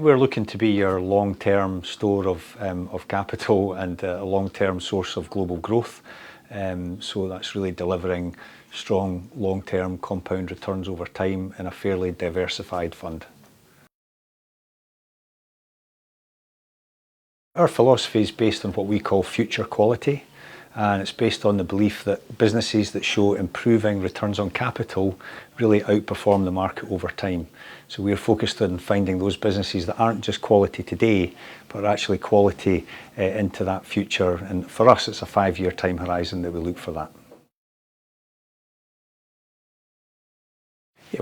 We're looking to be your long-term store of capital and a long-term source of global growth. So that's really delivering strong long-term compound returns over time in a fairly diversified fund. Our philosophy is based on what we call future quality, and it's based on the belief that businesses that show improving returns on capital really outperform the market over time. So we're focused on finding those businesses that aren't just quality today, but are actually quality into that future. And for us, it's a 5-year time horizon that we look for that.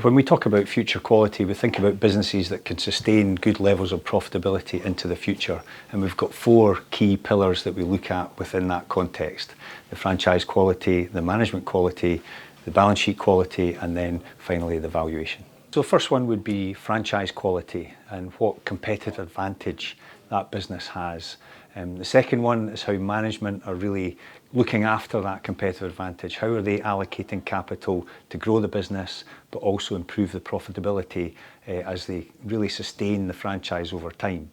When we talk about future quality, we think about businesses that can sustain good levels of profitability into the future. And we've got 4 key pillars that we look at within that context: the franchise quality, the management quality, the balance sheet quality, and then finally the valuation. So the first one would be franchise quality and what competitive advantage that business has. The second one is how management are really looking after that competitive advantage. How are they allocating capital to grow the business, but also improve the profitability as they really sustain the franchise over time.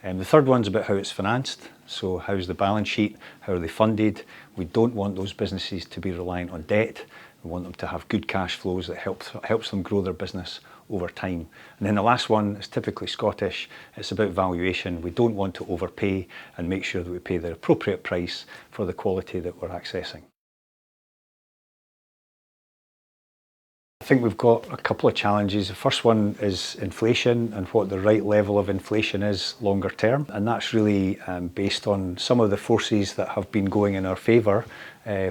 The third one's about how it's financed. So how's the balance sheet? How are they funded? We don't want those businesses to be reliant on debt. We want them to have good cash flows that helps them grow their business over time. And then the last one is typically Scottish. It's about valuation. We don't want to overpay and make sure that we pay the appropriate price for the quality that we're accessing. I think we've got a couple of challenges. The first one is inflation and what the right level of inflation is longer term. And that's really based on some of the forces that have been going in our favour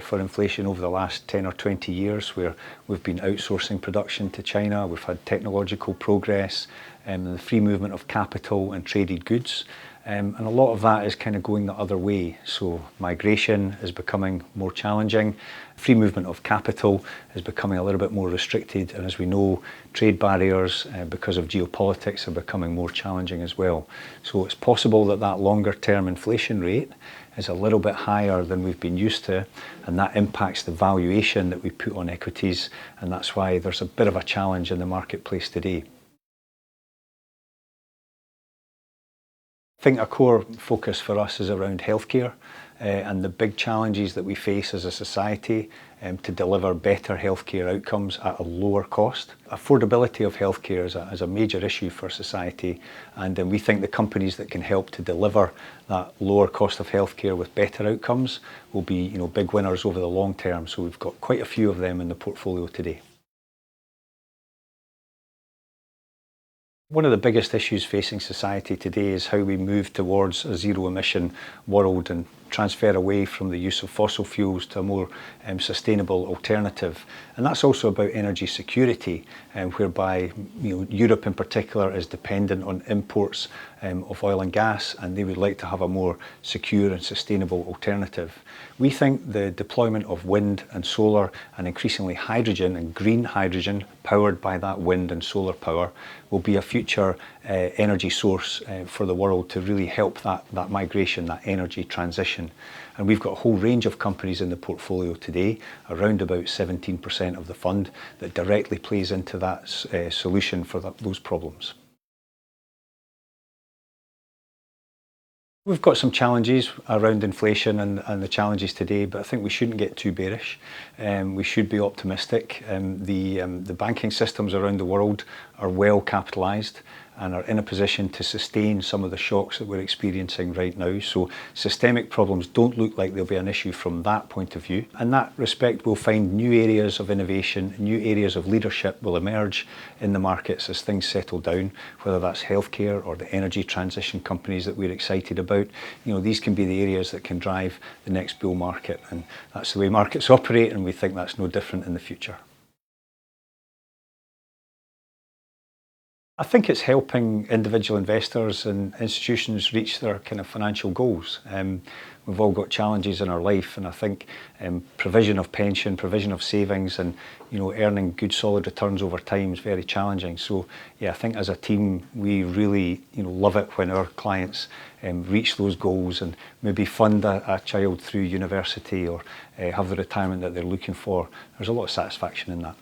for inflation over the last 10 or 20 years, where we've been outsourcing production to China, we've had technological progress, the free movement of capital and traded goods. And a lot of that is kind of going the other way. So migration is becoming more challenging. Free movement of capital is becoming a little bit more restricted. And as we know, trade barriers because of geopolitics are becoming more challenging as well. So it's possible that that longer term inflation rate is a little bit higher than we've been used to. And that impacts the valuation that we put on equities. And that's why there's a bit of a challenge in the marketplace today. I think a core focus for us is around healthcare and the big challenges that we face as a society to deliver better healthcare outcomes at a lower cost. Affordability of healthcare is a major issue for society, and we think the companies that can help to deliver that lower cost of healthcare with better outcomes will be, big winners over the long term. So we've got quite a few of them in the portfolio today. One of the biggest issues facing society today is how we move towards a zero-emission world and transfer away from the use of fossil fuels to a more sustainable alternative. And that's also about energy security, whereby Europe in particular is dependent on imports of oil and gas, and they would like to have a more secure and sustainable alternative. We think the deployment of wind and solar and increasingly hydrogen and green hydrogen powered by that wind and solar power will be a future energy source for the world to really help that migration, that energy transition. And we've got a whole range of companies in the portfolio today, around about 17% of the fund, that directly plays into that solution for those problems. We've got some challenges around inflation and the challenges today, but I think we shouldn't get too bearish. We should be optimistic. The banking systems around the world are well capitalised and are in a position to sustain some of the shocks that we're experiencing right now. So systemic problems don't look like they'll be an issue from that point of view. In that respect, we'll find new areas of innovation, new areas of leadership will emerge in the markets as things settle down, whether that's healthcare or the energy transition companies that we're excited about. These can be the areas that can drive the next bull market, and that's the way markets operate, and we think that's no different in the future. I think it's helping individual investors and institutions reach their kind of financial goals. We've all got challenges in our life, and I think provision of pension, provision of savings, and earning good solid returns over time is very challenging. So yeah, I think as a team we really love it when our clients reach those goals and maybe fund a child through university or have the retirement that they're looking for. There's a lot of satisfaction in that.